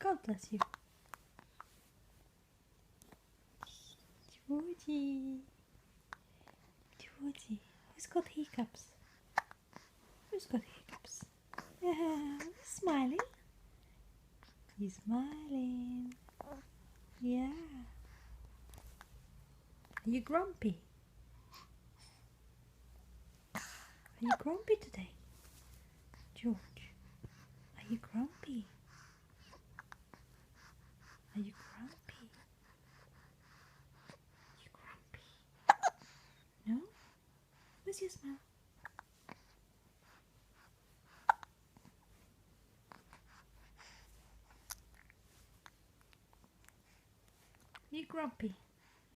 God bless you. Georgie. Georgie. Who's got hiccups? Who's got hiccups? Yeah, smiling. He's smiling. Yeah. Are you grumpy? Are you grumpy today? George, are you grumpy? Are you grumpy? Are you grumpy? No? Where's your smile? Are you grumpy?